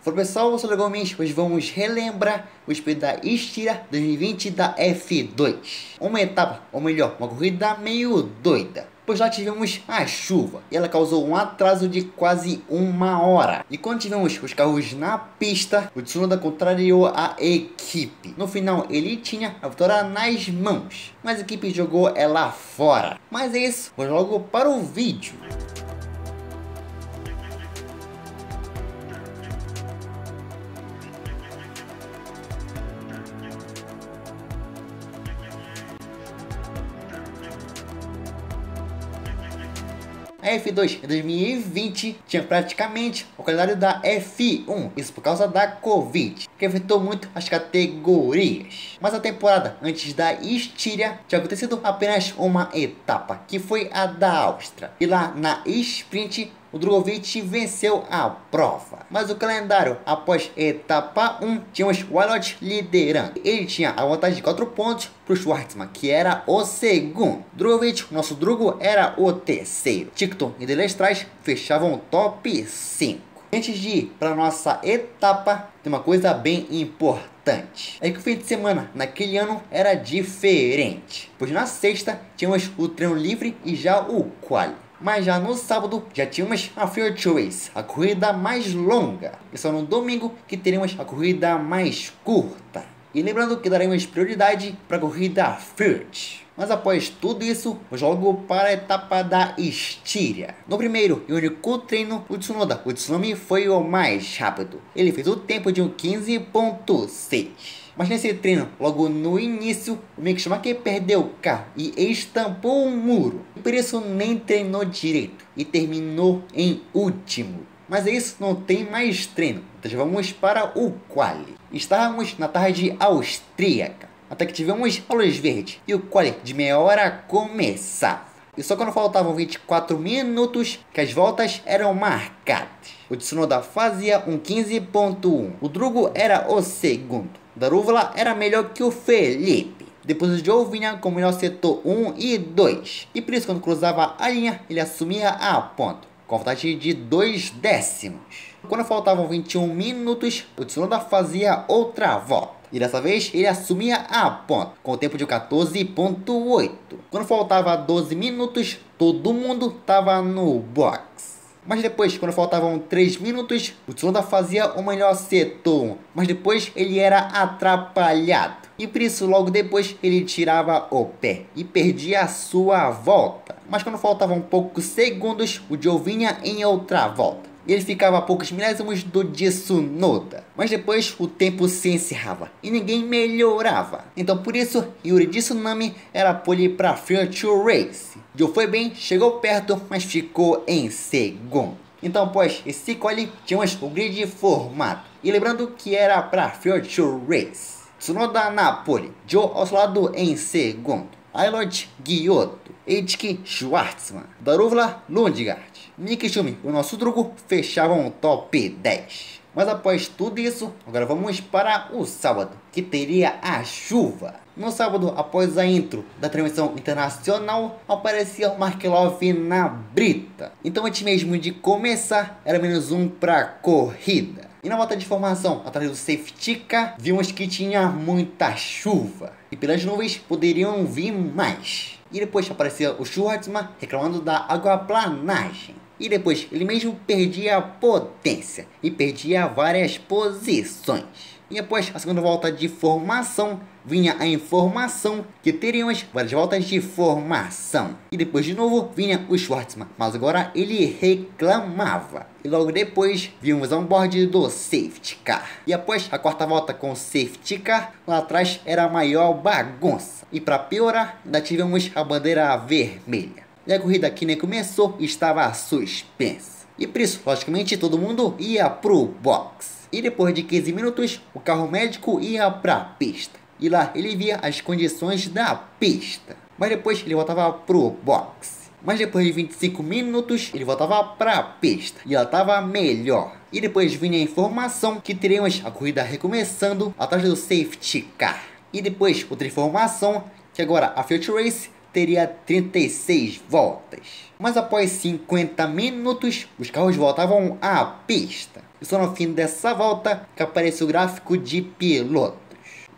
Fala pessoal, eu sou o Legomes. Hoje vamos relembrar o espelho da Styria 2020 da F2. Uma etapa, ou melhor, uma corrida meio doida, pois lá tivemos a chuva e ela causou um atraso de quase uma hora. E quando tivemos os carros na pista, o Tsunoda contrariou a equipe. No final ele tinha a vitória nas mãos, mas a equipe jogou ela fora. Mas é isso, vou logo para o vídeo. A F2 em 2020 tinha praticamente o calendário da F1, isso por causa da Covid, que afetou muito as categorias. Mas a temporada antes da Styria tinha acontecido apenas uma etapa, que foi a da Áustria. E lá na sprint, o Drugovich venceu a prova. Mas o calendário após etapa 1, tínhamos o Walot liderando. Ele tinha a vantagem de 4 pontos para o Schwartzman, que era o segundo. Drugovich, nosso Drugo, era o terceiro. Tickton e Delestrais fechavam o top 5. Antes de ir para nossa etapa, tem uma coisa bem importante. É que o fim de semana naquele ano era diferente, pois na sexta tínhamos o treino livre e já o quali. Mas já no sábado já tínhamos a First Race, a corrida mais longa. E só no domingo que teremos a corrida mais curta. E lembrando que daremos prioridade para a corrida First. Mas após tudo isso, eu jogo para a etapa da Styria. No primeiro e único treino, o Tsunoda, o Tsunami, foi o mais rápido. Ele fez o tempo de um 15.6. Mas nesse treino, logo no início, o Mick Schumacher perdeu o carro e estampou um muro. E por isso nem treinou direito e terminou em último. Mas é isso, não tem mais treino. Então já vamos para o quali. Estávamos na tarde austríaca, até que tivemos a luz verde e o quali de meia hora começava. E só quando faltavam 24 minutos que as voltas eram marcadas. O Tsunoda fazia um 15.1. O Drugo era o segundo. Daruvala era melhor que o Felipe. Depois o Giovinazzi com o melhor setor 1 e 2. E por isso quando cruzava a linha ele assumia a ponta, com vantagem de 2 décimos. Quando faltavam 21 minutos, o Tsunoda fazia outra volta. E dessa vez ele assumia a ponta, com o tempo de 14.8. Quando faltava 12 minutos, todo mundo estava no box. Mas depois, quando faltavam 3 minutos, o Tsunoda fazia o melhor setor, mas depois ele era atrapalhado. E por isso, logo depois, ele tirava o pé e perdia a sua volta. Mas quando faltavam poucos segundos, o Giovinazzi em outra volta. Ele ficava a poucos milésimos do Tsunoda. Mas depois o tempo se encerrava e ninguém melhorava. Então por isso Yuri Tsunami era pole para Future Race. Joe foi bem, chegou perto, mas ficou em segundo. Então após esse quali tínhamos o grid formado. E lembrando que era para Future Race. Tsunoda na pole, Joe ao seu lado em segundo. Aylot Ghiotto, Eidke Schwartzman, Daruvala Lundgaard, Mick Schumacher, o nosso Drugo, fechavam o top 10. Mas após tudo isso, agora vamos para o sábado, que teria a chuva. No sábado, após a intro da transmissão internacional, aparecia o Markelov na brita. Então antes mesmo de começar, era -1 para corrida. E na volta de formação, atrás do safety car, vimos que tinha muita chuva. E pelas nuvens poderiam vir mais. E depois aparecia o Schwartzman reclamando da aquaplanagem. E depois ele mesmo perdia a potência e perdia várias posições. E após a segunda volta de formação, vinha a informação que teríamos várias voltas de formação. E depois de novo vinha o Schwartzman, mas agora ele reclamava. E logo depois vimos a onboard do safety car. E após a quarta volta com o safety car, lá atrás era a maior bagunça. E para piorar, ainda tivemos a bandeira vermelha. E a corrida que nem começou estava suspensa. E por isso, logicamente, todo mundo ia pro box. E depois de 15 minutos, o carro médico ia para a pista. E lá ele via as condições da pista. Mas depois ele voltava pro box. Mas depois de 25 minutos, ele voltava para a pista. E ela estava melhor. E depois vinha a informação que teríamos a corrida recomeçando atrás do safety car. E depois outra informação que agora a Future Race teria 36 voltas. Mas após 50 minutos, os carros voltavam à pista. E só no fim dessa volta que aparece o gráfico de pilotos.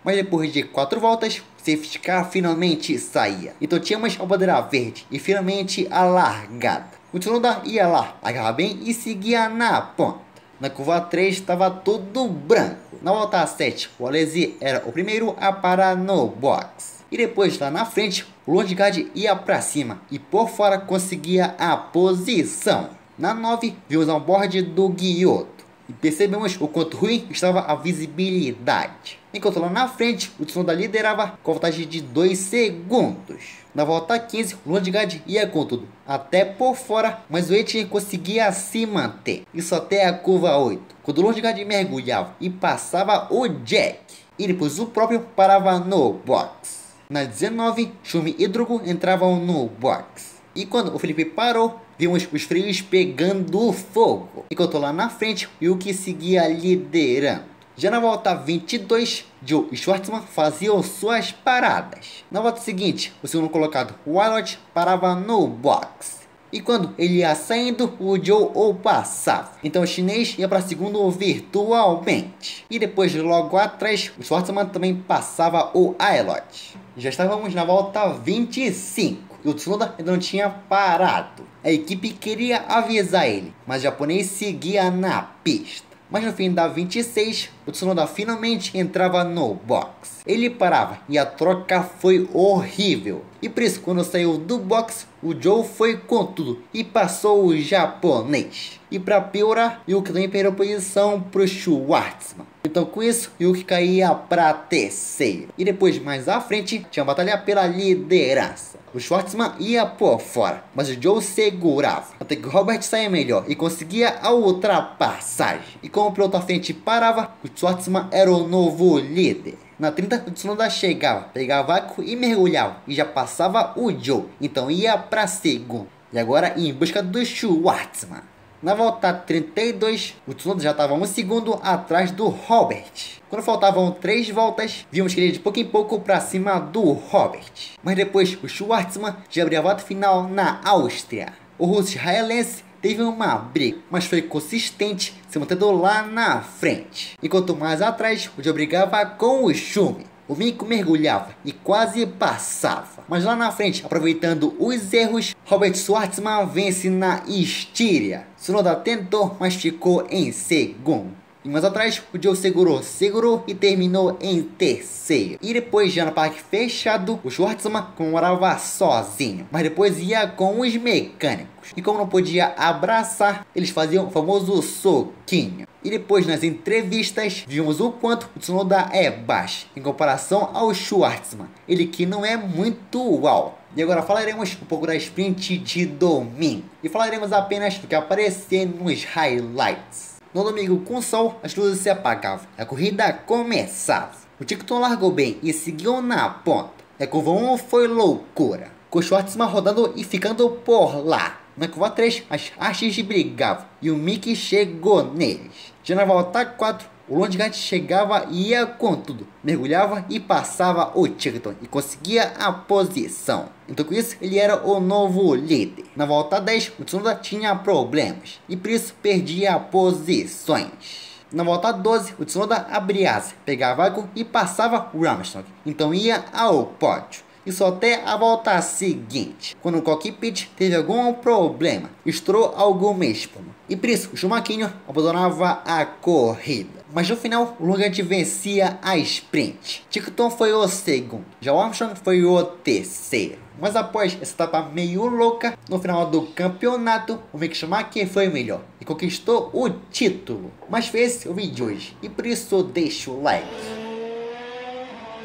Mas depois de 4 voltas, o safety car finalmente saía. Então tínhamos a bandeira verde e finalmente a largada. O Tsunoda ia lá, agarrava bem e seguia na ponta. Na curva 3 estava tudo branco. Na volta 7, o Alesi era o primeiro a parar no box. E depois lá na frente, o Lundgaard ia para cima e por fora conseguia a posição. Na 9, vimos a onboard do Ghiotto e percebemos o quanto ruim estava a visibilidade. Enquanto lá na frente, o Tsunoda liderava com vantagem de 2 segundos. Na volta 15, o Lundgaard ia com tudo, até por fora, mas o Aitken conseguia se manter. Isso até a curva 8, quando o Lundgaard mergulhava e passava o Jack. E depois o próprio parava no box. Na 19, Schumi e Drugo entravam no box. E quando o Felipe parou, vimos os freios pegando fogo. Enquanto lá na frente, o Yuki seguia liderando. Já na volta 22, Joe e Schwartzman faziam suas paradas. Na volta seguinte, o segundo colocado, Wylot, parava no box. E quando ele ia saindo, o Joe o passava. Então o chinês ia para segundo virtualmente. E depois, logo atrás, o Schwartzman também passava o Aelot. Já estávamos na volta 25 e o Tsunoda ainda não tinha parado. A equipe queria avisar ele, mas o japonês seguia na pista. Mas no fim da 26, o Tsunoda finalmente entrava no box. Ele parava e a troca foi horrível. E por isso, quando saiu do box, o Joe foi com tudo e passou o japonês. E para piorar, Yuki também perdeu posição para o Schwartzman. Então com isso, Yuki caía para terceiro. E depois, mais à frente, tinha batalha pela liderança. O Schwartzman ia por fora, mas o Joe segurava, até que o Robert saía melhor e conseguia a ultrapassagem. E como o piloto à frente parava, o Schwartzman era o novo líder. Na 30, o Tsunoda chegava, pegava vácuo e mergulhava, e já passava o Joe, então ia para segundo. E agora em busca do Schwartzman. Na volta 32, o Tsunoda já estava um segundo atrás do Robert. Quando faltavam 3 voltas, vimos que ele ia de pouco em pouco para cima do Robert. Mas depois o Schwartzman já abriu a volta final na Áustria. O russo israelense teve uma briga, mas foi consistente, se mantendo lá na frente. Enquanto mais atrás, o Joe brigava com o Schumi. O Mico mergulhava e quase passava. Mas lá na frente, aproveitando os erros, Robert Schwartzman vence na Estíria. Tsunoda tentou, mas ficou em segundo. E mais atrás, o Joe segurou e terminou em terceiro. E depois, já no parque fechado, o Schwartzman comemorava sozinho, mas depois ia com os mecânicos. E como não podia abraçar, eles faziam o famoso soquinho. E depois, nas entrevistas, vimos o quanto o Tsunoda é baixo em comparação ao Schwartzman, ele que não é muito alto. E agora falaremos um pouco da sprint de domingo. E falaremos apenas do que aparecer nos highlights. No domingo, com o sol, as luzes se apagavam. A corrida começava. O Tickton largou bem e seguiu na ponta. A curva 1 foi loucura, com o Schwartzman rodando e ficando por lá. Na curva 3, as hastes brigavam e o Mick chegou neles. Já na volta 4, o Lundgaard chegava e ia com tudo, mergulhava e passava o Tickton e conseguia a posição. Então com isso ele era o novo líder. Na volta 10 o Tsunoda tinha problemas e por isso perdia posições. Na volta 12 o Tsunoda abria asa, pegava água e passava o Armstrong, então ia ao pódio. Isso até a volta seguinte, quando o cockpit teve algum problema, estourou alguma espuma. E por isso o Schumacher abandonava a corrida. Mas no final o Lundgaard vencia a sprint. Tickton foi o segundo, já o Armstrong foi o terceiro. Mas após essa etapa meio louca, no final do campeonato, o Mick Schumacher foi melhor e conquistou o título. Mas foi esse o vídeo de hoje e por isso deixa o like.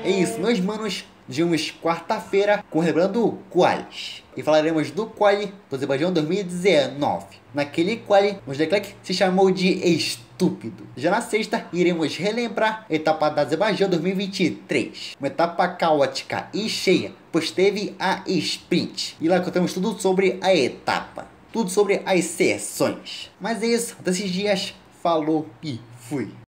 É isso, meus manos. Vimos quarta-feira com Rebrando Qualis. E falaremos do Quali do Azerbaijão 2019. Naquele Quali, o Leclerc se chamou de estúpido. Já na sexta, iremos relembrar a etapa da Azerbaijão 2023. Uma etapa caótica e cheia, pois teve a sprint. E lá contamos tudo sobre a etapa. Tudo sobre as sessões. Mas é isso, desses dias, falou e fui.